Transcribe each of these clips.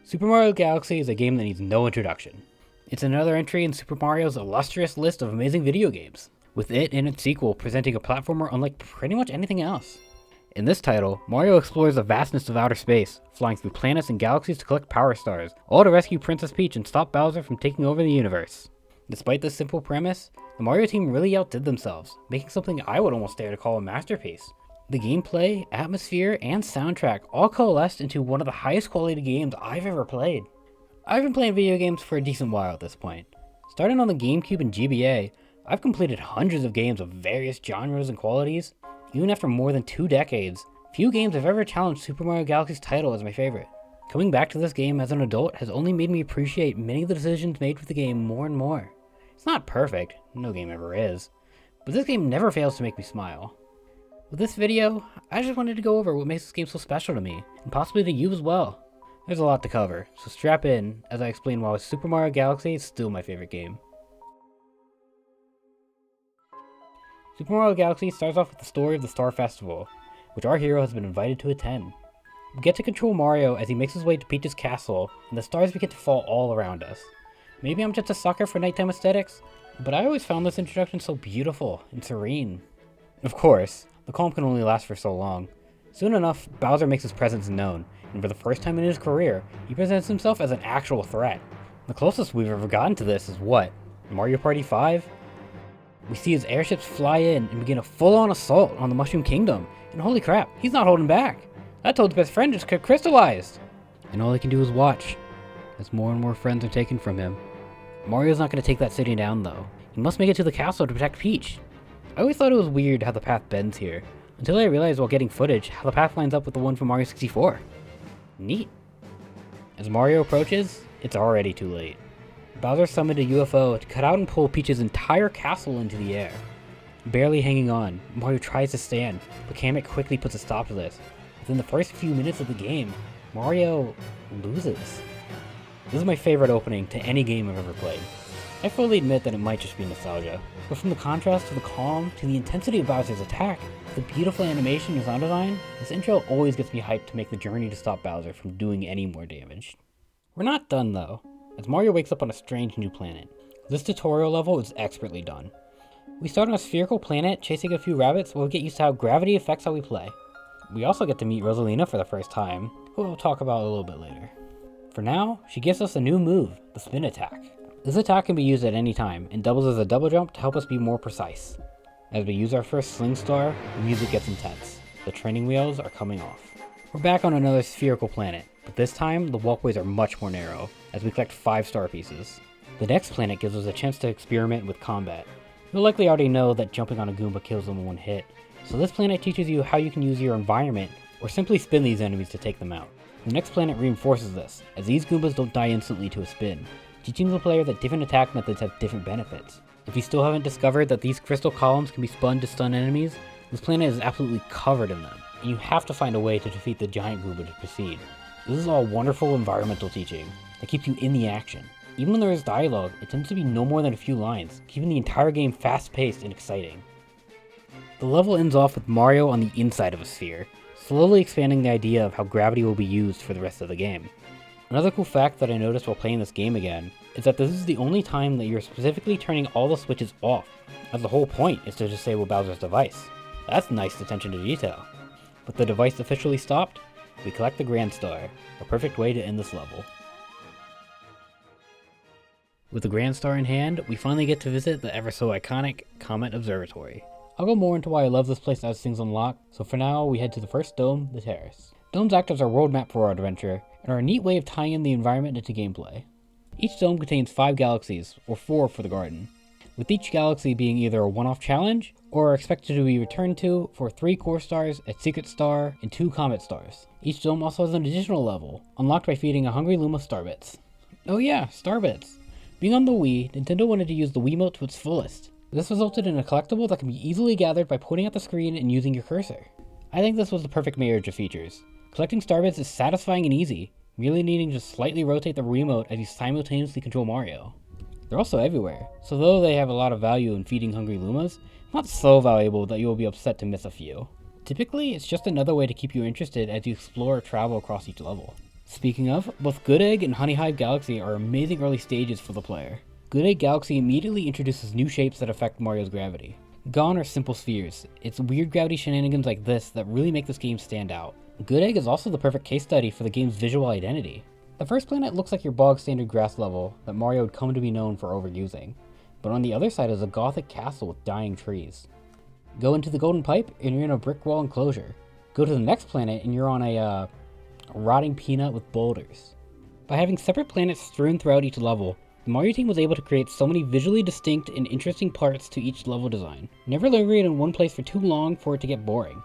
Super Mario Galaxy is a game that needs no introduction. It's another entry in Super Mario's illustrious list of amazing video games, with it and its sequel presenting a platformer unlike pretty much anything else. In this title, Mario explores the vastness of outer space, flying through planets and galaxies to collect Power Stars, all to rescue Princess Peach and stop Bowser from taking over the universe. Despite this simple premise, the Mario team really outdid themselves, making something I would almost dare to call a masterpiece. The gameplay, atmosphere, and soundtrack all coalesced into one of the highest quality games I've ever played. I've been playing video games for a decent while at this point. Starting on the GameCube and GBA, I've completed hundreds of games of various genres and qualities. Even after more than 2 decades, few games have ever challenged Super Mario Galaxy's title as my favorite. Coming back to this game as an adult has only made me appreciate many of the decisions made for the game more and more. It's not perfect, no game ever is, but this game never fails to make me smile. With this video, I just wanted to go over what makes this game so special to me, and possibly to you as well. There's a lot to cover, so strap in as I explain why Super Mario Galaxy is still my favorite game. Super Mario Galaxy starts off with the story of the Star Festival, which our hero has been invited to attend. We get to control Mario as he makes his way to Peach's castle, and the stars begin to fall all around us. Maybe I'm just a sucker for nighttime aesthetics, but I always found this introduction so beautiful and serene. Of course, the calm can only last for so long. Soon enough, Bowser makes his presence known, and for the first time in his career, he presents himself as an actual threat. The closest we've ever gotten to this is what? Mario Party 5? We see his airships fly in and begin a full-on assault on the Mushroom Kingdom, and holy crap, he's not holding back! That Toad's best friend just got crystallized! And all he can do is watch, as more and more friends are taken from him. Mario's not going to take that city down though. He must make it to the castle to protect Peach. I always thought it was weird how the path bends here, until I realized while getting footage how the path lines up with the one from Mario 64. Neat. As Mario approaches, it's already too late. Bowser summoned a UFO to cut out and pull Peach's entire castle into the air. Barely hanging on, Mario tries to stand, but Kamek quickly puts a stop to this. Within the first few minutes of the game, Mario loses. This is my favorite opening to any game I've ever played. I fully admit that it might just be nostalgia, but from the contrast to the calm to the intensity of Bowser's attack, the beautiful animation and sound design, this intro always gets me hyped to make the journey to stop Bowser from doing any more damage. We're not done though, as Mario wakes up on a strange new planet. This tutorial level is expertly done. We start on a spherical planet chasing a few rabbits while we get used to how gravity affects how we play. We also get to meet Rosalina for the first time, who we'll talk about a little bit later. For now, she gives us a new move, the spin attack. This attack can be used at any time, and doubles as a double jump to help us be more precise. As we use our first Sling Star, the music gets intense. The training wheels are coming off. We're back on another spherical planet, but this time the walkways are much more narrow, as we collect 5 star pieces. The next planet gives us a chance to experiment with combat. You'll likely already know that jumping on a Goomba kills them in one hit, so this planet teaches you how you can use your environment, or simply spin these enemies to take them out. The next planet reinforces this, as these Goombas don't die instantly to a spin, teaching the player that different attack methods have different benefits. If you still haven't discovered that these crystal columns can be spun to stun enemies, this planet is absolutely covered in them, and you have to find a way to defeat the giant Goomba to proceed. This is all wonderful environmental teaching that keeps you in the action. Even when there is dialogue, it tends to be no more than a few lines, keeping the entire game fast-paced and exciting. The level ends off with Mario on the inside of a sphere, slowly expanding the idea of how gravity will be used for the rest of the game. Another cool fact that I noticed while playing this game again is that this is the only time that you're specifically turning all the switches off, as the whole point is to disable Bowser's device. That's nice attention to detail. With the device officially stopped, we collect the Grand Star, a perfect way to end this level. With the Grand Star in hand, we finally get to visit the ever so iconic Comet Observatory. I'll go more into why I love this place as things unlock, so for now we head to the first dome, the Terrace. Domes act as our world map for our adventure, and are a neat way of tying in the environment into gameplay. Each dome contains 5 galaxies, or 4 for the garden, with each galaxy being either a one-off challenge, or are expected to be returned to for 3 core stars, a secret star, and 2 comet stars. Each dome also has an additional level, unlocked by feeding a hungry Luma Starbits. Oh yeah, Starbits! Being on the Wii, Nintendo wanted to use the Wiimote to its fullest. This resulted in a collectible that can be easily gathered by pointing at the screen and using your cursor. I think this was the perfect marriage of features. Collecting Starbits is satisfying and easy, merely needing to slightly rotate the Wiimote as you simultaneously control Mario. They're also everywhere, so though they have a lot of value in feeding hungry Lumas, not so valuable that you will be upset to miss a few. Typically, it's just another way to keep you interested as you explore or travel across each level. Speaking of, both Good Egg and Honey Hive Galaxy are amazing early stages for the player. Good Egg Galaxy immediately introduces new shapes that affect Mario's gravity. Gone are simple spheres. It's weird gravity shenanigans like this that really make this game stand out. Good Egg is also the perfect case study for the game's visual identity. The first planet looks like your bog standard grass level that Mario would come to be known for overusing, but on the other side is a gothic castle with dying trees. Go into the Golden Pipe and you're in a brick wall enclosure. Go to the next planet and you're on a rotting peanut with boulders. By having separate planets strewn throughout each level, the Mario team was able to create so many visually distinct and interesting parts to each level design, never lingering in one place for too long for it to get boring.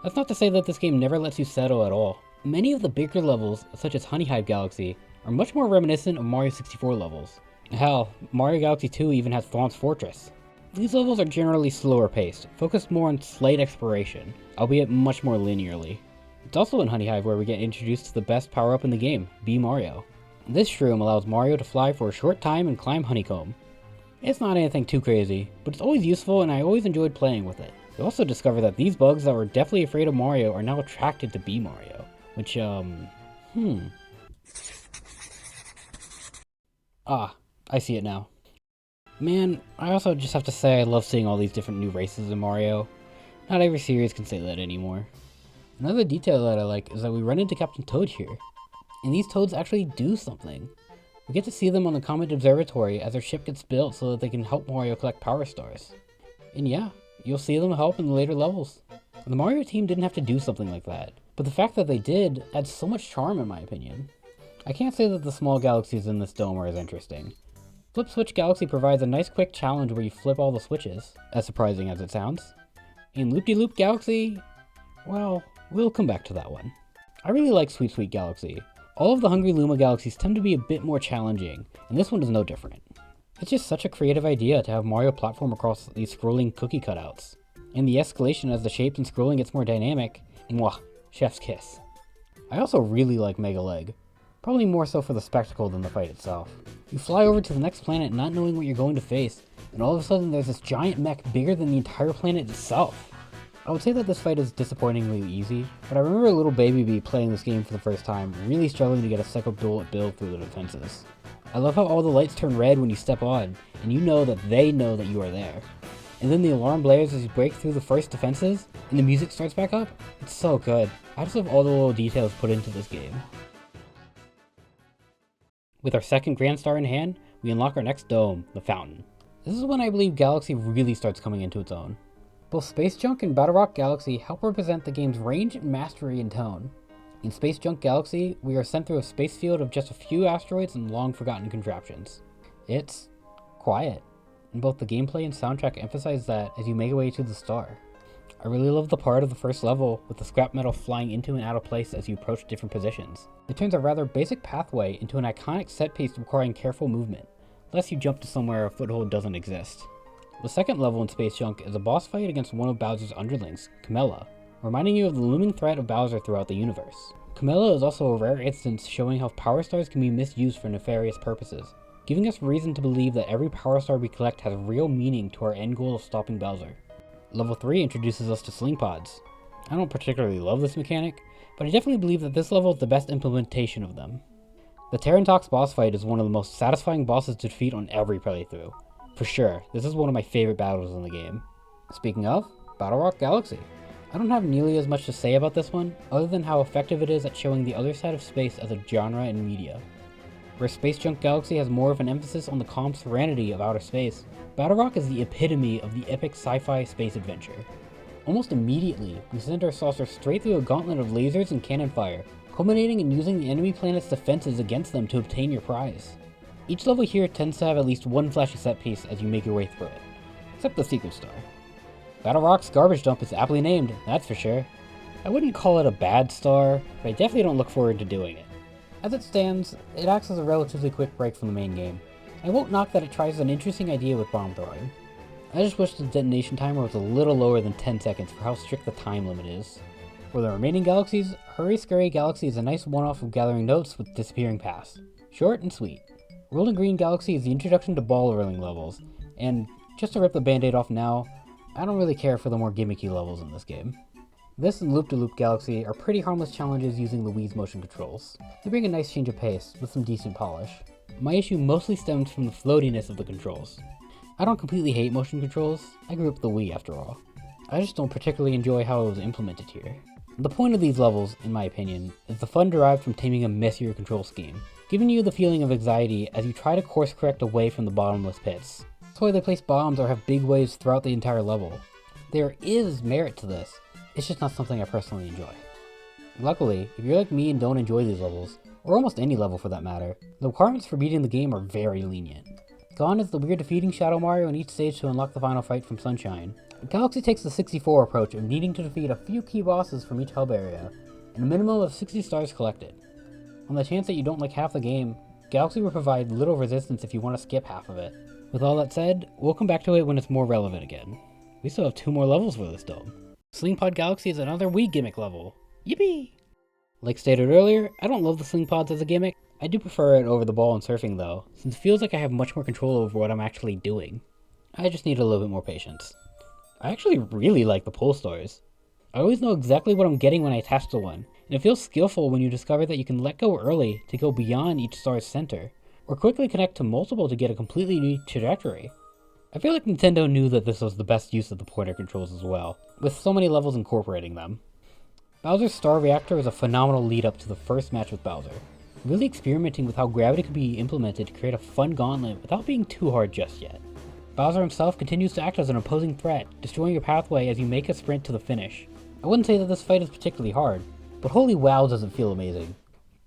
That's not to say that this game never lets you settle at all. Many of the bigger levels, such as Honey Hive Galaxy, are much more reminiscent of Mario 64 levels. Hell, Mario Galaxy 2 even has Thwomp's Fortress. These levels are generally slower paced, focused more on slight exploration, albeit much more linearly. It's also in Honey Hive where we get introduced to the best power-up in the game, Bee Mario. This shroom allows Mario to fly for a short time and climb Honeycomb. It's not anything too crazy, but it's always useful and I always enjoyed playing with it. You also discover that these bugs that were definitely afraid of Mario are now attracted to Bee Mario, which, Ah, I see it now. Man, I also just have to say I love seeing all these different new races in Mario. Not every series can say that anymore. Another detail that I like is that we run into Captain Toad here, and these Toads actually do something. We get to see them on the Comet Observatory as their ship gets built so that they can help Mario collect Power Stars. And yeah, you'll see them help in the later levels. The Mario team didn't have to do something like that, but the fact that they did adds so much charm in my opinion. I can't say that the small galaxies in this dome are as interesting. Flip Switch Galaxy provides a nice quick challenge where you flip all the switches, as surprising as it sounds. In Loop-de-Loop Galaxy, well, we'll come back to that one. I really like Sweet Sweet Galaxy. All of the Hungry Luma galaxies tend to be a bit more challenging, and this one is no different. It's just such a creative idea to have Mario platform across these scrolling cookie cutouts. And the escalation as the shapes and scrolling gets more dynamic, mwah, chef's kiss. I also really like Mega Leg. Probably more so for the spectacle than the fight itself. You fly over to the next planet not knowing what you're going to face, and all of a sudden there's this giant mech bigger than the entire planet itself. I would say that this fight is disappointingly easy, but I remember little Baby Bee playing this game for the first time, really struggling to get a cycle bullet build through the defenses. I love how all the lights turn red when you step on, and you know that they know that you are there. And then the alarm blares as you break through the first defenses, and the music starts back up. It's so good. I just love all the little details put into this game. With our second Grand Star in hand, we unlock our next dome, the Fountain. This is when I believe Galaxy really starts coming into its own. Both Space Junk and Battle Rock Galaxy help represent the game's range and mastery in tone. In Space Junk Galaxy, we are sent through a space field of just a few asteroids and long-forgotten contraptions. It's quiet, and both the gameplay and soundtrack emphasize that as you make your way to the star. I really love the part of the first level with the scrap metal flying into and out of place as you approach different positions. It turns a rather basic pathway into an iconic set piece requiring careful movement, lest you jump to somewhere a foothold doesn't exist. The second level in Space Junk is a boss fight against one of Bowser's underlings, Camilla, reminding you of the looming threat of Bowser throughout the universe. Camilla is also a rare instance showing how Power Stars can be misused for nefarious purposes, giving us reason to believe that every Power Star we collect has real meaning to our end goal of stopping Bowser. Level 3 introduces us to Sling Pods. I don't particularly love this mechanic, but I definitely believe that this level is the best implementation of them. The Terrantox boss fight is one of the most satisfying bosses to defeat on every playthrough. For sure, this is one of my favorite battles in the game. Speaking of, Battle Rock Galaxy. I don't have nearly as much to say about this one, other than how effective it is at showing the other side of space as a genre in media. Where Space Junk Galaxy has more of an emphasis on the calm serenity of outer space, Battle Rock is the epitome of the epic sci-fi space adventure. Almost immediately, we send our saucer straight through a gauntlet of lasers and cannon fire, culminating in using the enemy planet's defenses against them to obtain your prize. Each level here tends to have at least one flashy set piece as you make your way through it, except the Secret Star. Battle Rock's garbage dump is aptly named, that's for sure. I wouldn't call it a bad star, but I definitely don't look forward to doing it. As it stands, it acts as a relatively quick break from the main game. I won't knock that it tries an interesting idea with bomb throwing. I just wish the detonation timer was a little lower than 10 seconds for how strict the time limit is. For the remaining galaxies, Hurry Scurry Galaxy is a nice one-off of gathering notes with disappearing paths. Short and sweet. Rolling Green Galaxy is the introduction to ball rolling levels, and just to rip the band-aid off now, I don't really care for the more gimmicky levels in this game. This and Loop-de-Loop Galaxy are pretty harmless challenges using the Wii's motion controls. They bring a nice change of pace, with some decent polish. My issue mostly stems from the floatiness of the controls. I don't completely hate motion controls, I grew up with the Wii after all. I just don't particularly enjoy how it was implemented here. The point of these levels, in my opinion, is the fun derived from taming a messier control scheme, giving you the feeling of anxiety as you try to course correct away from the bottomless pits. That's why they place bombs or have big waves throughout the entire level. There is merit to this, it's just not something I personally enjoy. Luckily, if you're like me and don't enjoy these levels, or almost any level for that matter, the requirements for beating the game are very lenient. Gone is the weird defeating Shadow Mario in each stage to unlock the final fight from Sunshine. Galaxy takes the 64 approach of needing to defeat a few key bosses from each hub area, and a minimum of 60 stars collected. On the chance that you don't like half the game, Galaxy will provide little resistance if you want to skip half of it. With all that said, we'll come back to it when it's more relevant again. We still have 2 more levels for this dome. Sling Pod Galaxy is another Wii gimmick level. Yippee! Like stated earlier, I don't love the Sling Pods as a gimmick. I do prefer it over the ball and surfing though, since it feels like I have much more control over what I'm actually doing. I just need a little bit more patience. I actually really like the pole stars. I always know exactly what I'm getting when I attach to one, and it feels skillful when you discover that you can let go early to go beyond each star's center, or quickly connect to multiple to get a completely new trajectory. I feel like Nintendo knew that this was the best use of the pointer controls as well, with so many levels incorporating them. Bowser's Star Reactor is a phenomenal lead up to the first match with Bowser, really experimenting with how gravity could be implemented to create a fun gauntlet without being too hard just yet. Bowser himself continues to act as an opposing threat, destroying your pathway as you make a sprint to the finish. I wouldn't say that this fight is particularly hard, but holy wow does it feel amazing.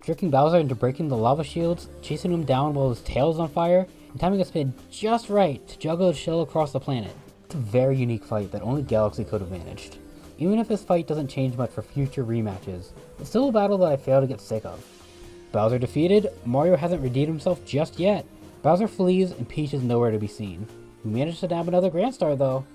Tricking Bowser into breaking the lava shields, chasing him down while his tail is on fire, and timing a spin just right to juggle his shell across the planet. It's a very unique fight that only Galaxy could have managed. Even if this fight doesn't change much for future rematches, it's still a battle that I fail to get sick of. Bowser defeated, Mario hasn't redeemed himself just yet. Bowser flees and Peach is nowhere to be seen. We managed to nab another Grand Star though.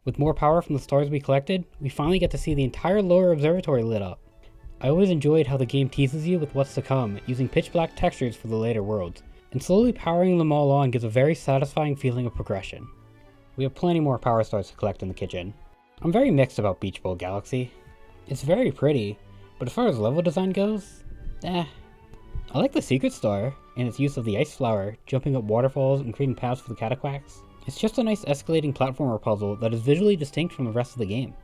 With more power from the stars we collected, we finally get to see the entire lower observatory lit up. I always enjoyed how the game teases you with what's to come, using pitch black textures for the later worlds, and slowly powering them all on gives a very satisfying feeling of progression. We have plenty more power stars to collect in the kitchen. I'm very mixed about Beach Bowl Galaxy. It's very pretty, but as far as level design goes, I like the Secret Star, and its use of the Ice Flower, jumping up waterfalls and creating paths for the Cataquacks. It's just a nice escalating platformer puzzle that is visually distinct from the rest of the game.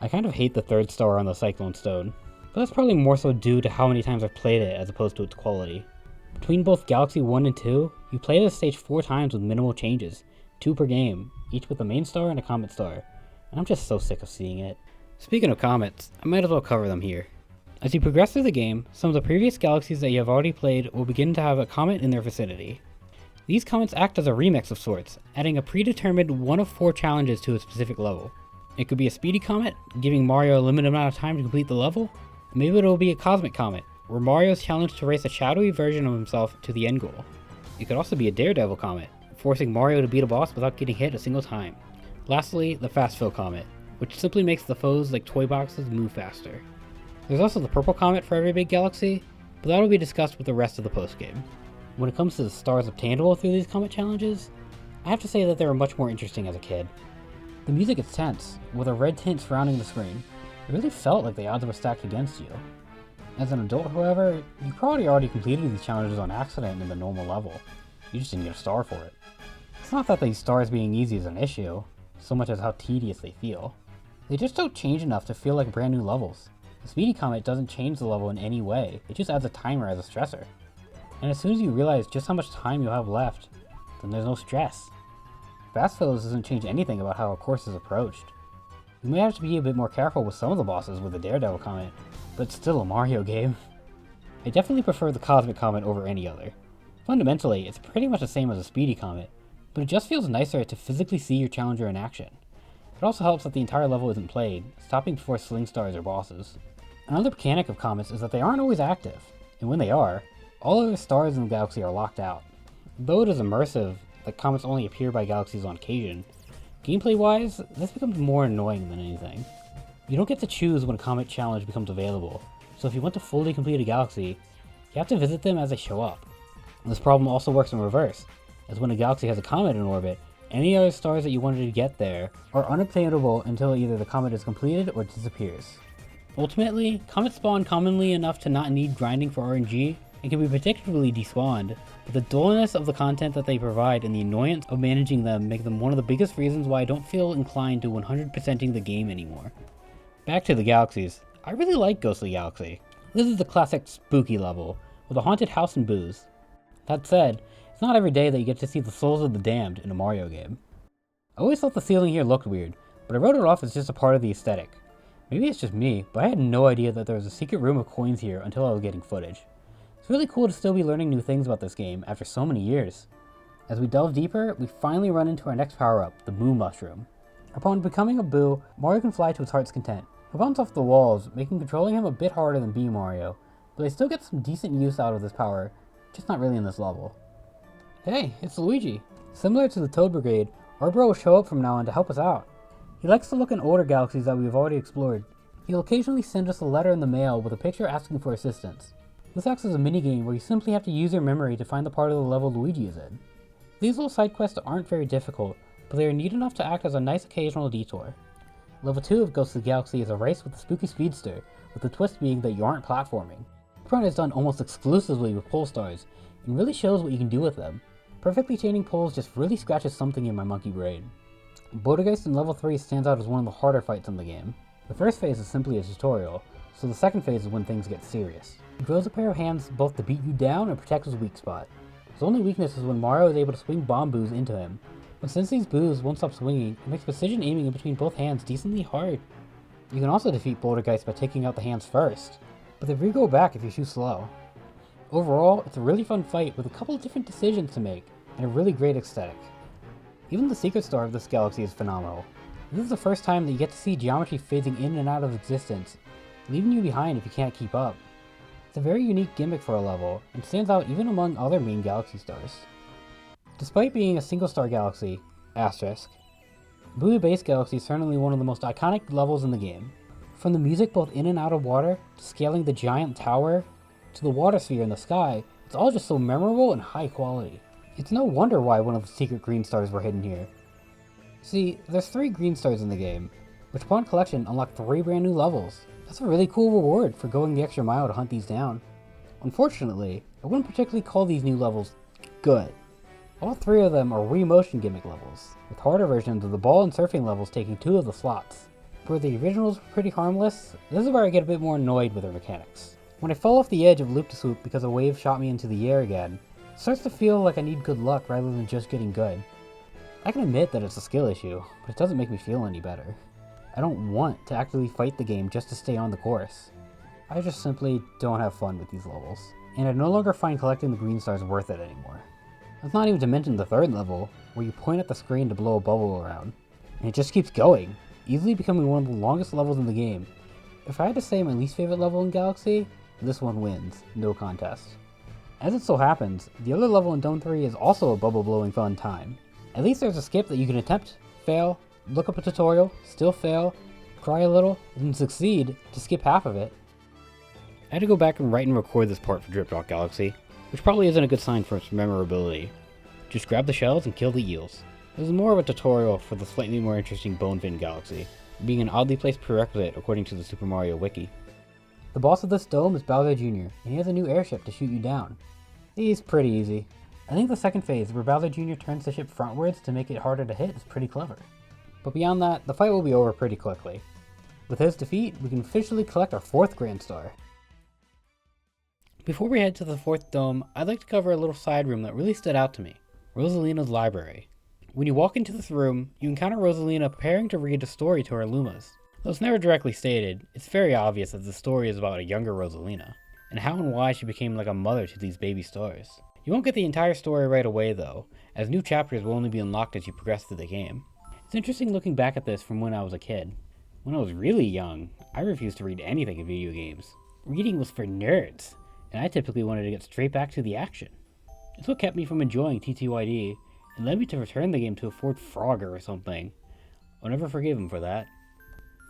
I kind of hate the third star on the Cyclone Stone, but that's probably more so due to how many times I've played it as opposed to its quality. Between both Galaxy 1 and 2, you play this stage 4 times with minimal changes, 2 per game, each with a main star and a comet star, and I'm just so sick of seeing it. Speaking of comets, I might as well cover them here. As you progress through the game, some of the previous galaxies that you have already played will begin to have a comet in their vicinity. These comets act as a remix of sorts, adding a predetermined 1 of 4 challenges to a specific level. It could be a speedy comet, giving Mario a limited amount of time to complete the level. Maybe it'll be a cosmic comet, where Mario is challenged to race a shadowy version of himself to the end goal. It could also be a daredevil comet, forcing Mario to beat a boss without getting hit a single time. Lastly, the fast fill comet, which simply makes the foes like toy boxes move faster. There's also the purple comet for every big galaxy, but that'll be discussed with the rest of the postgame. When it comes to the stars obtainable through these comet challenges, I have to say that they were much more interesting as a kid. The music is tense, with a red tint surrounding the screen. It really felt like the odds were stacked against you. As an adult, however, you probably already completed these challenges on accident in the normal level. You just didn't get a star for it. It's not that these stars being easy is an issue, so much as how tedious they feel. They just don't change enough to feel like brand new levels. The Speedy Comet doesn't change the level in any way, it just adds a timer as a stressor. And as soon as you realize just how much time you'll have left, then there's no stress. Fast Fills doesn't change anything about how a course is approached. You may have to be a bit more careful with some of the bosses with the Daredevil Comet, but it's still a Mario game. I definitely prefer the Cosmic Comet over any other. Fundamentally, it's pretty much the same as a Speedy Comet, but it just feels nicer to physically see your challenger in action. It also helps that the entire level isn't played, stopping before Sling Stars or bosses. Another mechanic of comets is that they aren't always active, and when they are, all other stars in the galaxy are locked out. Though it is immersive, like comets only appear by galaxies on occasion, gameplay-wise, this becomes more annoying than anything. You don't get to choose when a comet challenge becomes available, so if you want to fully complete a galaxy, you have to visit them as they show up. This problem also works in reverse, as when a galaxy has a comet in orbit, Any other stars that you wanted to get there are unobtainable until either the comet is completed or disappears. Ultimately, comets spawn commonly enough to not need grinding for RNG and can be predictably despawned, but the dullness of the content that they provide and the annoyance of managing them make them one of the biggest reasons why I don't feel inclined to 100%ing the game anymore. Back to the galaxies. I really like Ghostly Galaxy. This is the classic spooky level, with a haunted house and booze. That said, it's not every day that you get to see the souls of the damned in a Mario game. I always thought the ceiling here looked weird, but I wrote it off as just a part of the aesthetic. Maybe it's just me, but I had no idea that there was a secret room of coins here until I was getting footage. It's really cool to still be learning new things about this game after so many years. As we delve deeper, we finally run into our next power-up, the Boo Mushroom. Upon becoming a Boo, Mario can fly to his heart's content. He bounces off the walls, making controlling him a bit harder than Bee Mario, but I still get some decent use out of this power, just not really in this level. Hey, it's Luigi. Similar to the Toad Brigade, our bro will show up from now on to help us out. He likes to look in older galaxies that we've already explored. He'll occasionally send us a letter in the mail with a picture asking for assistance. This acts as a minigame where you simply have to use your memory to find the part of the level Luigi is in. These little side quests aren't very difficult, but they are neat enough to act as a nice occasional detour. Level 2 of Ghostly Galaxy is a race with a spooky speedster, with the twist being that you aren't platforming. This run is done almost exclusively with pole stars, and really shows what you can do with them. Perfectly chaining poles just really scratches something in my monkey brain. Bouldergeist in level 3 stands out as one of the harder fights in the game. The first phase is simply a tutorial, so the second phase is when things get serious. He grows a pair of hands both to beat you down and protect his weak spot. His only weakness is when Mario is able to swing bomb boos into him, but since these boos won't stop swinging, it makes precision aiming in between both hands decently hard. You can also defeat Bouldergeist by taking out the hands first, but they re-go back if you're too slow. Overall, it's a really fun fight with a couple of different decisions to make, and a really great aesthetic. Even the secret star of this galaxy is phenomenal. This is the first time that you get to see geometry phasing in and out of existence, leaving you behind if you can't keep up. It's a very unique gimmick for a level, and stands out even among other main galaxy stars. Despite being a single star galaxy, asterisk, Boo Base Galaxy is certainly one of the most iconic levels in the game. From the music both in and out of water, to scaling the giant tower, to the water sphere in the sky, it's all just so memorable and high quality. It's no wonder why one of the secret green stars were hidden here. See, there's 3 green stars in the game, which upon collection unlock 3 brand new levels. That's a really cool reward for going the extra mile to hunt these down. Unfortunately, I wouldn't particularly call these new levels good. All 3 of them are Wii gimmick levels, with harder versions of the ball and surfing levels taking 2 of the slots. Where the originals were pretty harmless, this is where I get a bit more annoyed with their mechanics. When I fall off the edge of Loop-de-Swoop because a wave shot me into the air again, it starts to feel like I need good luck rather than just getting good. I can admit that it's a skill issue, but it doesn't make me feel any better. I don't want to actively fight the game just to stay on the course. I just simply don't have fun with these levels, and I no longer find collecting the green stars worth it anymore. That's not even to mention the 3rd level, where you point at the screen to blow a bubble around, and it just keeps going, easily becoming one of the longest levels in the game. If I had to say my least favorite level in Galaxy, this one wins, no contest. As it so happens, the other level in Dome 3 is also a bubble blowing fun time. At least there's a skip that you can attempt, fail, look up a tutorial, still fail, cry a little, and succeed to skip half of it. I had to go back and write and record this part for Drip Rock Galaxy, which probably isn't a good sign for its memorability. Just grab the shells and kill the eels. This is more of a tutorial for the slightly more interesting Bonefin Galaxy, being an oddly placed prerequisite according to the Super Mario Wiki. The boss of this dome is Bowser Jr., and he has a new airship to shoot you down. He's pretty easy. I think the second phase, where Bowser Jr. turns the ship frontwards to make it harder to hit, is pretty clever. But beyond that, the fight will be over pretty quickly. With his defeat, we can officially collect our 4th Grand Star. Before we head to the 4th dome, I'd like to cover a little side room that really stood out to me, Rosalina's library. When you walk into this room, you encounter Rosalina preparing to read a story to her Lumas. Though it's never directly stated, it's very obvious that the story is about a younger Rosalina, and how and why she became like a mother to these baby stars. You won't get the entire story right away though, as new chapters will only be unlocked as you progress through the game. It's interesting looking back at this from when I was a kid. When I was really young, I refused to read anything in video games. Reading was for nerds, and I typically wanted to get straight back to the action. It's what kept me from enjoying TTYD, and led me to return the game to a Ford Frogger or something. I'll never forgive him for that.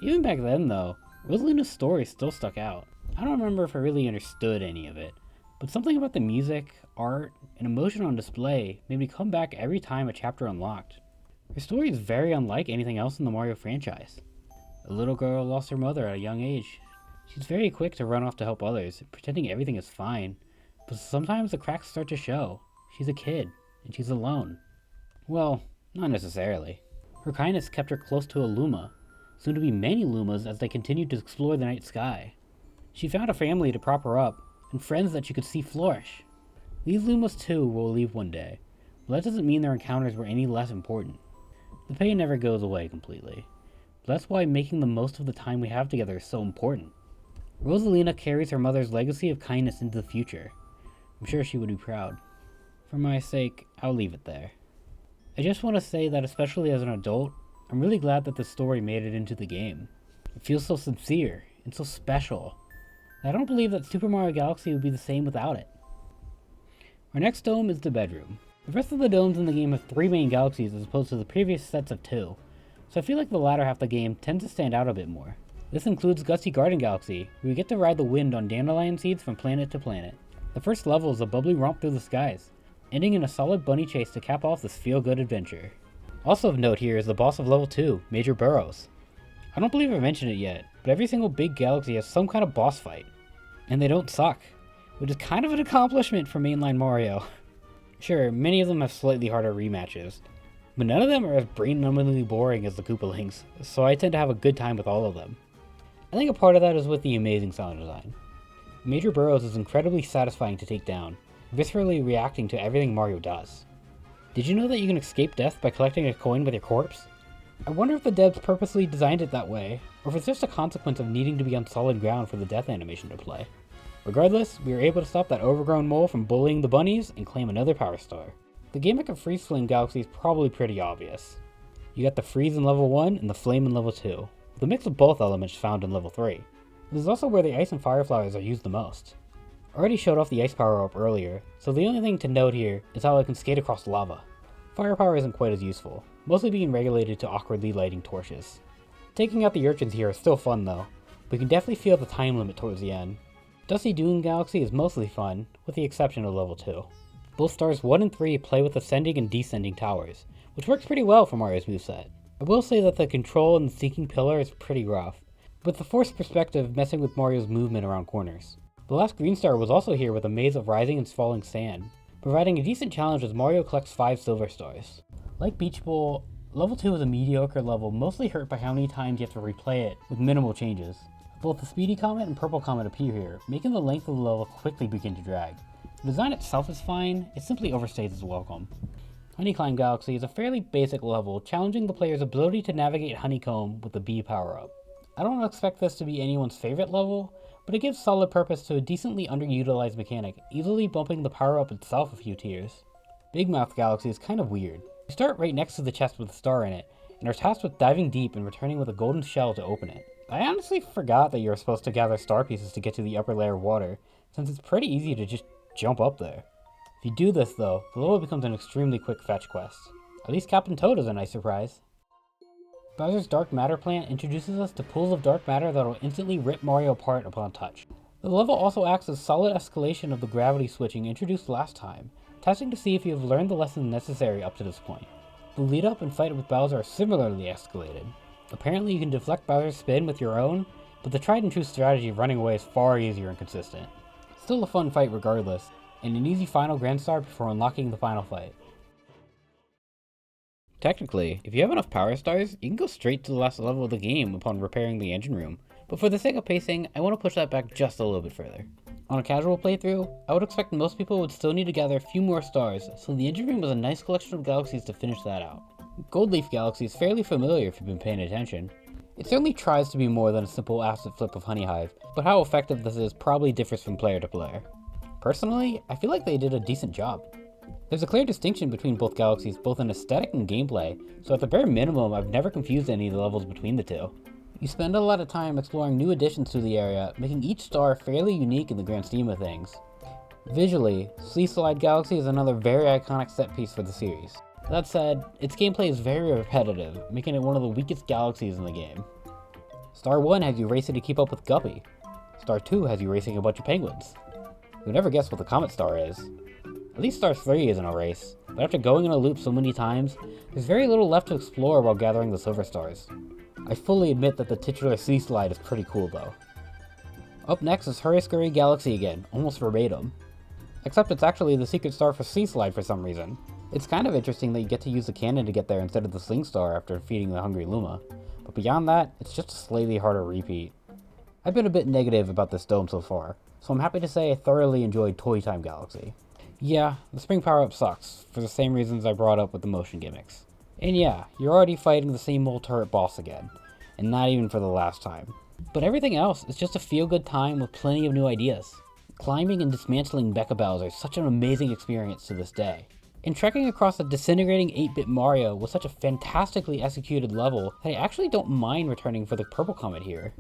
Even back then though, Rosalina's story still stuck out. I don't remember if I really understood any of it, but something about the music, art, and emotion on display made me come back every time a chapter unlocked. Her story is very unlike anything else in the Mario franchise. A little girl lost her mother at a young age. She's very quick to run off to help others, pretending everything is fine, but sometimes the cracks start to show. She's a kid, and she's alone. Well, not necessarily. Her kindness kept her close to a Luma, soon to be many Lumas as they continued to explore the night sky. She found a family to prop her up, and friends that she could see flourish. These Lumas too will leave one day, but that doesn't mean their encounters were any less important. The pain never goes away completely, but that's why making the most of the time we have together is so important. Rosalina carries her mother's legacy of kindness into the future. I'm sure she would be proud. For my sake, I'll leave it there. I just want to say that especially as an adult, I'm really glad that this story made it into the game. It feels so sincere and so special. I don't believe that Super Mario Galaxy would be the same without it. Our next dome is the bedroom. The rest of the domes in the game have 3 main galaxies as opposed to the previous sets of 2, so I feel like the latter half of the game tends to stand out a bit more. This includes Gusty Garden Galaxy, where we get to ride the wind on dandelion seeds from planet to planet. The first level is a bubbly romp through the skies, ending in a solid bunny chase to cap off this feel-good adventure. Also of note here is the boss of level 2, Major Burrows. I don't believe I mentioned it yet, but every single big galaxy has some kind of boss fight. And they don't suck, which is kind of an accomplishment for mainline Mario. Sure, many of them have slightly harder rematches, but none of them are as brain-numbingly boring as the Koopalings, so I tend to have a good time with all of them. I think a part of that is with the amazing sound design. Major Burrows is incredibly satisfying to take down, viscerally reacting to everything Mario does. Did you know that you can escape death by collecting a coin with your corpse? I wonder if the devs purposely designed it that way, or if it's just a consequence of needing to be on solid ground for the death animation to play. Regardless, we were able to stop that overgrown mole from bullying the bunnies and claim another Power Star. The gimmick of Freeze Flame Galaxy is probably pretty obvious. You got the Freeze in level 1 and the Flame in level 2, with a mix of both elements found in level 3. This is also where the Ice and Fire Flowers are used the most. I already showed off the Ice Power up earlier, so the only thing to note here is how it can skate across lava. Fire Power isn't quite as useful, mostly being regulated to awkwardly lighting torches. Taking out the urchins here is still fun though, but you can definitely feel the time limit towards the end. Dusty Dune Galaxy is mostly fun, with the exception of level 2. Both stars 1 and 3 play with ascending and descending towers, which works pretty well for Mario's moveset. I will say that the control in the Seeking Pillar is pretty rough, with the forced perspective messing with Mario's movement around corners. The last green star was also here with a maze of rising and falling sand, providing a decent challenge as Mario collects 5 silver stars. Like Beach Bowl, level 2 is a mediocre level mostly hurt by how many times you have to replay it with minimal changes. Both the Speedy Comet and Purple Comet appear here, making the length of the level quickly begin to drag. The design itself is fine, it simply overstays its welcome. Honeyclimb Galaxy is a fairly basic level, challenging the player's ability to navigate Honeycomb with the B power-up. I don't expect this to be anyone's favorite level, but it gives solid purpose to a decently underutilized mechanic, easily bumping the power-up itself a few tiers. Big Mouth Galaxy is kind of weird. You start right next to the chest with a star in it, and are tasked with diving deep and returning with a golden shell to open it. I honestly forgot that you're supposed to gather star pieces to get to the upper layer of water, since it's pretty easy to just jump up there. If you do this though, the level becomes an extremely quick fetch quest. At least Captain Toad is a nice surprise. Bowser's Dark Matter plant introduces us to pools of dark matter that will instantly rip Mario apart upon touch. The level also acts as solid escalation of the gravity switching introduced last time, testing to see if you have learned the lessons necessary up to this point. The lead up and fight with Bowser are similarly escalated. Apparently you can deflect Bowser's spin with your own, but the tried and true strategy of running away is far easier and consistent. Still a fun fight regardless, and an easy final Grand Star before unlocking the final fight. Technically, if you have enough Power Stars, you can go straight to the last level of the game upon repairing the engine room, but for the sake of pacing, I want to push that back just a little bit further. On a casual playthrough, I would expect most people would still need to gather a few more stars, so the engine room was a nice collection of galaxies to finish that out. Gold Leaf Galaxy is fairly familiar if you've been paying attention. It certainly tries to be more than a simple acid flip of Honey Hive, but how effective this is probably differs from player to player. Personally, I feel like they did a decent job. There's a clear distinction between both galaxies, both in aesthetic and gameplay, so at the bare minimum I've never confused any of the levels between the two. You spend a lot of time exploring new additions to the area, making each star fairly unique in the grand scheme of things. Visually, Sea Slide Galaxy is another very iconic set piece for the series. That said, its gameplay is very repetitive, making it one of the weakest galaxies in the game. Star 1 has you racing to keep up with Guppy. Star 2 has you racing a bunch of penguins. You'll never guess what the Comet Star is. At least Star 3 isn't a race. but after going in a loop so many times, there's very little left to explore while gathering the silver stars. I fully admit that the titular sea slide is pretty cool though. Up next is Hurry Scurry Galaxy again, almost verbatim. Except it's actually the secret star for Sea Slide for some reason. It's kind of interesting that you get to use the cannon to get there instead of the Sling Star after defeating the Hungry Luma, but beyond that, it's just a slightly harder repeat. I've been a bit negative about this dome so far, so I'm happy to say I thoroughly enjoyed Toy Time Galaxy. Yeah, the spring power-up sucks, for the same reasons I brought up with the motion gimmicks. And yeah, you're already fighting the same old turret boss again, and not even for the last time. But everything else is just a feel-good time with plenty of new ideas. Climbing and dismantling Mecha Bowser is such an amazing experience to this day. And trekking across a disintegrating 8-bit Mario was such a fantastically executed level that I actually don't mind returning for the Purple Comet here.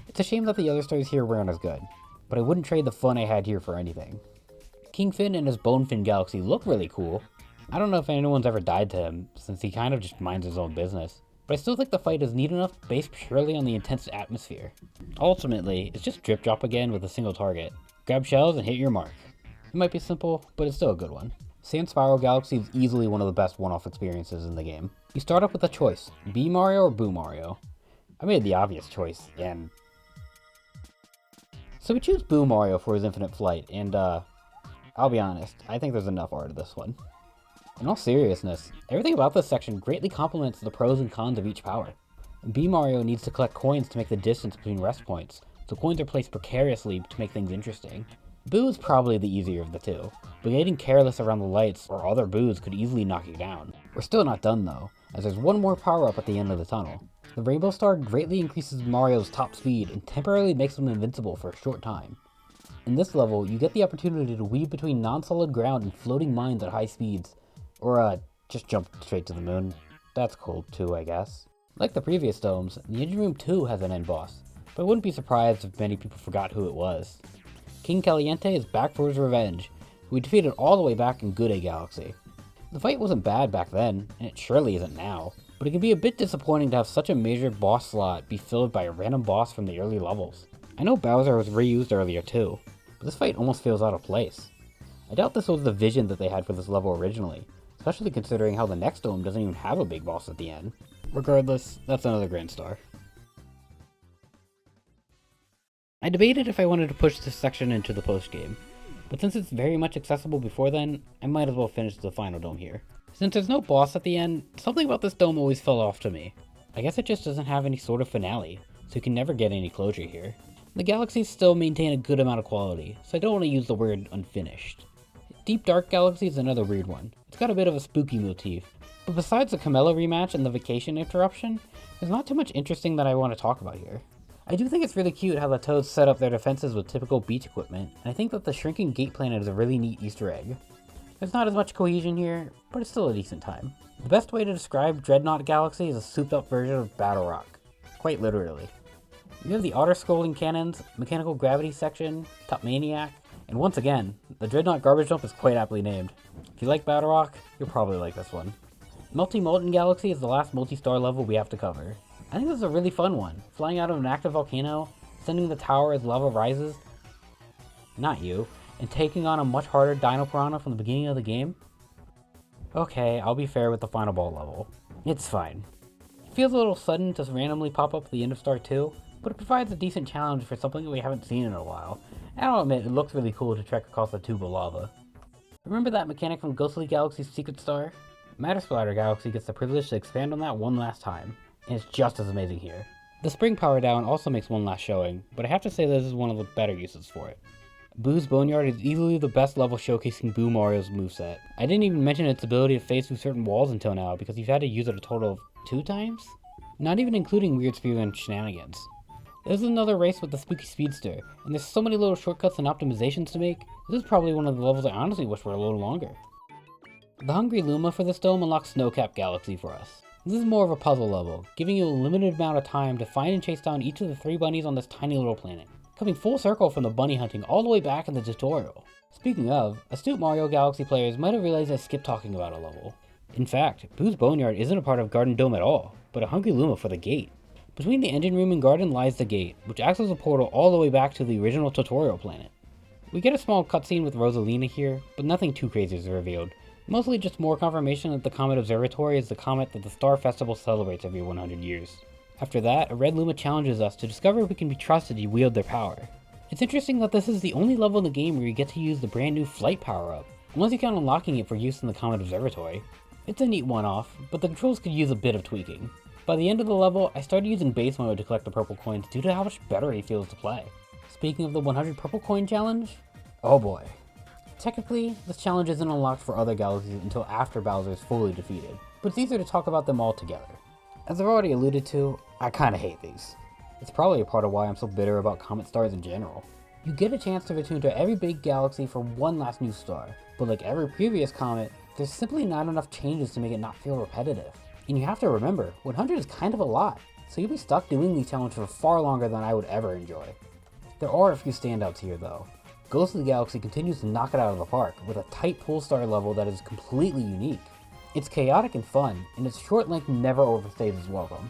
It's a shame that the other stars here weren't as good, but I wouldn't trade the fun I had here for anything. Kingfin and his Bonefin Galaxy look really cool. I don't know if anyone's ever died to him, since he kind of just minds his own business, but I still think the fight is neat enough based purely on the intense atmosphere. Ultimately, it's just drip drop again with a single target. Grab shells and hit your mark. It might be simple, but it's still a good one. Sand Spiral Galaxy is easily one of the best one-off experiences in the game. You start up with a choice, Bee Mario or Boo Mario. I made the obvious choice, and... So we choose Boo Mario for his infinite flight, and I'll be honest, I think there's enough art of this one. In all seriousness, everything about this section greatly complements the pros and cons of each power. Bee Mario needs to collect coins to make the distance between rest points, so coins are placed precariously to make things interesting. Boo is probably the easier of the two, but getting careless around the lights or other boos could easily knock you down. We're still not done though, as there's one more power up at the end of the tunnel. The Rainbow Star greatly increases Mario's top speed and temporarily makes him invincible for a short time. In this level, you get the opportunity to weave between non-solid ground and floating mines at high speeds, or just jump straight to the moon. That's cool too, I guess. Like the previous domes, the Engine Room 2 has an end boss, but I wouldn't be surprised if many people forgot who it was. King Caliente is back for his revenge, who we defeated all the way back in Good A Galaxy. The fight wasn't bad back then, and it surely isn't now, but it can be a bit disappointing to have such a major boss slot be filled by a random boss from the early levels. I know Bowser was reused earlier too, but this fight almost feels out of place. I doubt this was the vision that they had for this level originally, especially considering how the next dome doesn't even have a big boss at the end. Regardless, that's another Grand Star. I debated if I wanted to push this section into the post-game, but since it's very much accessible before then, I might as well finish the final dome here. Since there's no boss at the end, something about this dome always fell off to me. I guess it just doesn't have any sort of finale, so you can never get any closure here. The galaxies still maintain a good amount of quality, so I don't want to use the word unfinished. Deep Dark Galaxy is another weird one. It's got a bit of a spooky motif, but besides the Camilla rematch and the vacation interruption, there's not too much interesting that I want to talk about here. I do think it's really cute how the Toads set up their defenses with typical beach equipment, and I think that the shrinking gate planet is a really neat Easter egg. There's not as much cohesion here, but it's still a decent time. The best way to describe Dreadnought Galaxy is a souped up version of Battle Rock. Quite literally. You have the Otter Scrolling Cannons, Mechanical Gravity section, Top Maniac, and once again, the Dreadnought Garbage Dump is quite aptly named. If you like Battle Rock, you'll probably like this one. Multi-Molten Galaxy is the last multi-star level we have to cover. I think this is a really fun one, flying out of an active volcano, sending the tower as lava rises, not you, and taking on a much harder Dino Piranha from the beginning of the game. Okay, I'll be fair with the final ball level. It's fine. It feels a little sudden to randomly pop up at the end of Star 2, but it provides a decent challenge for something that we haven't seen in a while, and I'll admit it looks really cool to trek across a tube of lava. Remember that mechanic from Ghostly Galaxy's Secret Star? Matter Splatter Galaxy gets the privilege to expand on that one last time, and it's just as amazing here. The Spring Power Down also makes one last showing, but I have to say this is one of the better uses for it. Boo's Boneyard is easily the best level showcasing Boo Mario's moveset. I didn't even mention its ability to phase through certain walls until now because you've had to use it a total of 2 times? Not even including weird speedrun shenanigans. There's another race with the Spooky Speedster, and there's so many little shortcuts and optimizations to make, this is probably one of the levels I honestly wish were a little longer. The Hungry Luma for this dome unlocks Snowcap Galaxy for us. This is more of a puzzle level, giving you a limited amount of time to find and chase down each of the 3 bunnies on this tiny little planet, coming full circle from the bunny hunting all the way back in the tutorial. Speaking of, astute Mario Galaxy players might have realized I skipped talking about a level. In fact, Boo's Boneyard isn't a part of Garden Dome at all, but a Hungry Luma for the gate. Between the engine room and garden lies the gate, which acts as a portal all the way back to the original tutorial planet. We get a small cutscene with Rosalina here, but nothing too crazy is revealed, Mostly just more confirmation that the Comet Observatory is the comet that the Star Festival celebrates every 100 years. After that, a red Luma challenges us to discover if we can be trusted to wield their power. It's interesting that this is the only level in the game where you get to use the brand new flight power-up, unless you count unlocking it for use in the Comet Observatory. It's a neat one-off, but the controls could use a bit of tweaking. By the end of the level, I started using base mode to collect the purple coins due to how much better it feels to play. Speaking of the 100 purple coin challenge, oh boy. Technically, this challenge isn't unlocked for other galaxies until after Bowser is fully defeated, but it's easier to talk about them all together. As I've already alluded to, I kinda hate these. It's probably a part of why I'm so bitter about comet stars in general. You get a chance to return to every big galaxy for one last new star, but like every previous comet, there's simply not enough changes to make it not feel repetitive. And you have to remember, 100 is kind of a lot, so you'll be stuck doing these challenges for far longer than I would ever enjoy. There are a few standouts here though. Ghost of the Galaxy continues to knock it out of the park with a tight Polestar level that is completely unique. It's chaotic and fun, and its short length never overstays its welcome.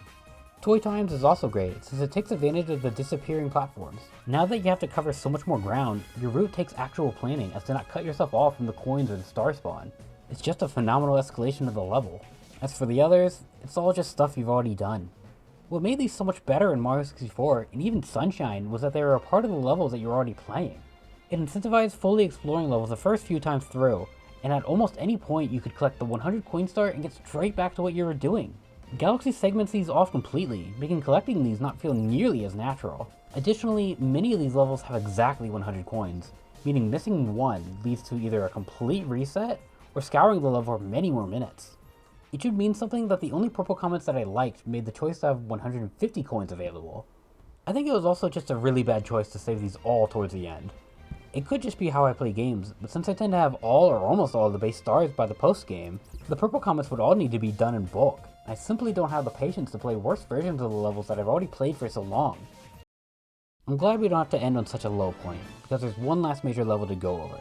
Toy Times is also great since it takes advantage of the disappearing platforms. Now that you have to cover so much more ground, your route takes actual planning as to not cut yourself off from the coins or the star spawn. It's just a phenomenal escalation of the level. As for the others, it's all just stuff you've already done. What made these so much better in Mario 64 and even Sunshine was that they were a part of the levels that you were already playing. It incentivized fully exploring levels the first few times through, and at almost any point you could collect the 100 coin star and get straight back to what you were doing. Galaxy segments these off completely, making collecting these not feel nearly as natural. Additionally, many of these levels have exactly 100 coins, meaning missing one leads to either a complete reset or scouring the level for many more minutes. It should mean something that the only purple comments that I liked made the choice to have 150 coins available. I think it was also just a really bad choice to save these all towards the end. It could just be how I play games, but since I tend to have all or almost all of the base stars by the post game, the purple comments would all need to be done in bulk. I simply don't have the patience to play worse versions of the levels that I've already played for so long. I'm glad we don't have to end on such a low point, because there's one last major level to go over.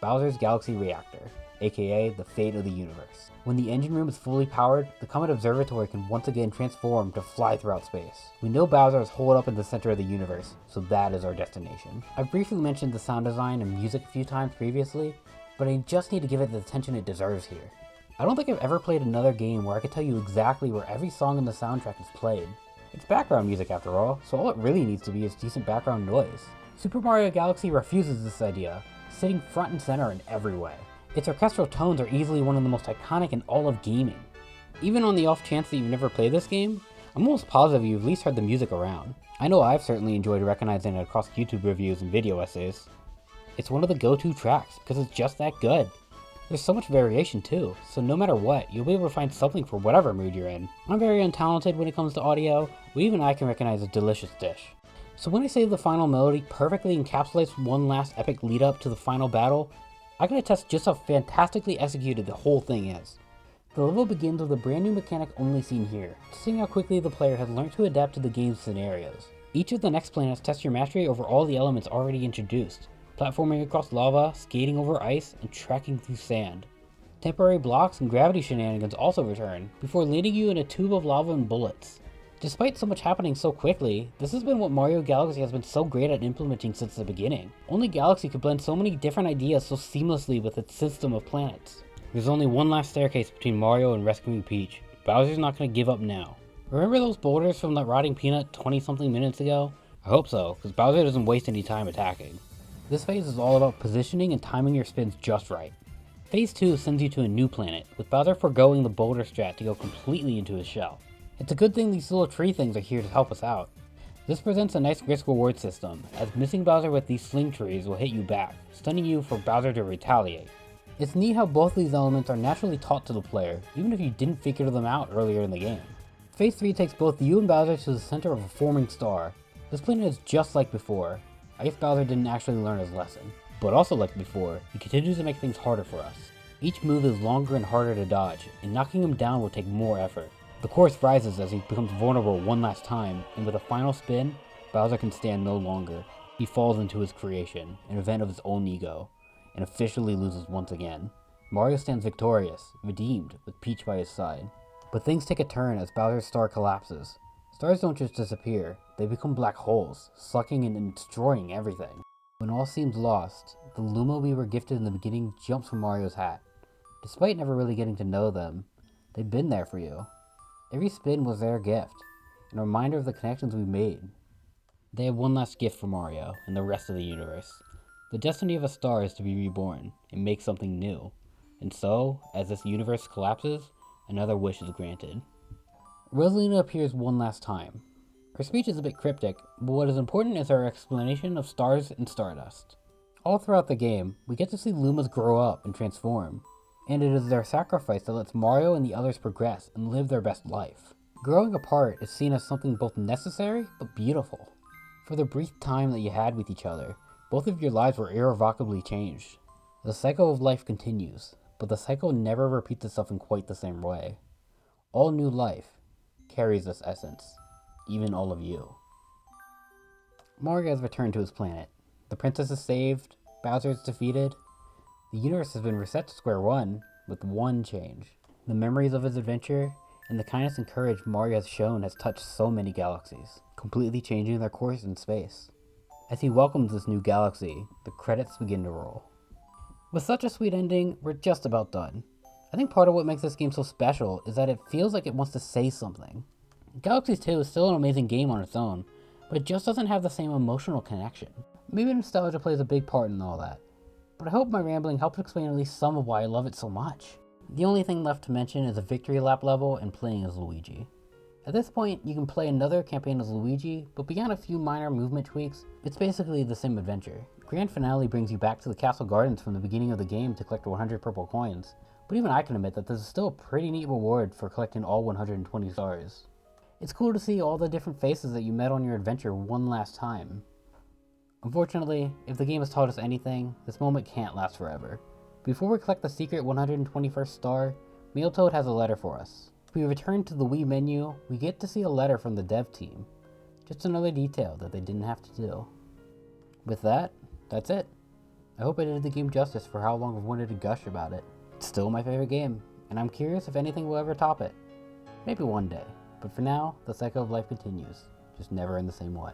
Bowser's Galaxy Reactor, aka the fate of the universe. When the engine room is fully powered, the Comet Observatory can once again transform to fly throughout space. We know Bowser is holed up in the center of the universe, so that is our destination. I've briefly mentioned the sound design and music a few times previously, but I just need to give it the attention it deserves here. I don't think I've ever played another game where I could tell you exactly where every song in the soundtrack is played. It's background music after all, so all it really needs to be is decent background noise. Super Mario Galaxy refuses this idea, sitting front and center in every way. Its orchestral tones are easily one of the most iconic in all of gaming. Even on the off chance that you've never played this game, I'm almost positive you've at least heard the music around. I know I've certainly enjoyed recognizing it across YouTube reviews and video essays. It's one of the go-to tracks, because it's just that good. There's so much variation too, so no matter what, you'll be able to find something for whatever mood you're in. I'm very untalented when it comes to audio, but even I can recognize a delicious dish. So when I say the final melody perfectly encapsulates one last epic lead up to the final battle, I can attest just how fantastically executed the whole thing is. The level begins with a brand new mechanic only seen here, seeing how quickly the player has learned to adapt to the game's scenarios. Each of the next planets tests your mastery over all the elements already introduced, platforming across lava, skating over ice, and trekking through sand. Temporary blocks and gravity shenanigans also return, before landing you in a tube of lava and bullets. Despite so much happening so quickly, this has been what Mario Galaxy has been so great at implementing since the beginning. Only Galaxy could blend so many different ideas so seamlessly with its system of planets. There's only one last staircase between Mario and rescuing Peach. Bowser's not going to give up now. Remember those boulders from that rotting peanut 20-something minutes ago? I hope so, because Bowser doesn't waste any time attacking. This phase is all about positioning and timing your spins just right. Phase 2 sends you to a new planet, with Bowser foregoing the boulder strat to go completely into his shell. It's a good thing these little tree things are here to help us out. This presents a nice risk reward system, as missing Bowser with these sling trees will hit you back, stunning you for Bowser to retaliate. It's neat how both these elements are naturally taught to the player, even if you didn't figure them out earlier in the game. Phase 3 takes both you and Bowser to the center of a forming star. This planet is just like before. I guess Bowser didn't actually learn his lesson. But also like before, he continues to make things harder for us. Each move is longer and harder to dodge, and knocking him down will take more effort. The course rises as he becomes vulnerable one last time, and with a final spin, Bowser can stand no longer. He falls into his creation, an event of his own ego, and officially loses once again. Mario stands victorious, redeemed, with Peach by his side. But things take a turn as Bowser's star collapses. Stars don't just disappear, they become black holes, sucking and destroying everything. When all seems lost, the Luma we were gifted in the beginning jumps from Mario's hat. Despite never really getting to know them, they've been there for you. Every spin was their gift, and a reminder of the connections we made. They have one last gift for Mario and the rest of the universe. The destiny of a star is to be reborn and make something new. And so, as this universe collapses, another wish is granted. Rosalina appears one last time. Her speech is a bit cryptic, but what is important is her explanation of stars and stardust. All throughout the game, we get to see Lumas grow up and transform, and it is their sacrifice that lets Mario and the others progress and live their best life. Growing apart is seen as something both necessary but beautiful. For the brief time that you had with each other, both of your lives were irrevocably changed. The cycle of life continues, but the cycle never repeats itself in quite the same way. All new life carries this essence, even all of you. Mario has returned to his planet. The princess is saved, Bowser is defeated. The universe has been reset to square one, with one change. The memories of his adventure and the kindness and courage Mario has shown has touched so many galaxies, completely changing their course in space. As he welcomes this new galaxy, the credits begin to roll. With such a sweet ending, we're just about done. I think part of what makes this game so special is that it feels like it wants to say something. Galaxies 2 is still an amazing game on its own, but it just doesn't have the same emotional connection. Maybe nostalgia plays a big part in all that, but I hope my rambling helped explain at least some of why I love it so much. The only thing left to mention is a victory lap level and playing as Luigi. At this point, you can play another campaign as Luigi, but beyond a few minor movement tweaks, it's basically the same adventure. Grand Finale brings you back to the castle gardens from the beginning of the game to collect 100 purple coins, but even I can admit that this is still a pretty neat reward for collecting all 120 stars. It's cool to see all the different faces that you met on your adventure one last time. Unfortunately, if the game has taught us anything, this moment can't last forever. Before we collect the secret 121st star, Toad has a letter for us. If we return to the Wii menu, we get to see a letter from the dev team. Just another detail that they didn't have to do. With that, that's it. I hope I did the game justice for how long I've wanted to gush about it. It's still my favorite game, and I'm curious if anything will ever top it. Maybe one day, but for now, the cycle of life continues, just never in the same way.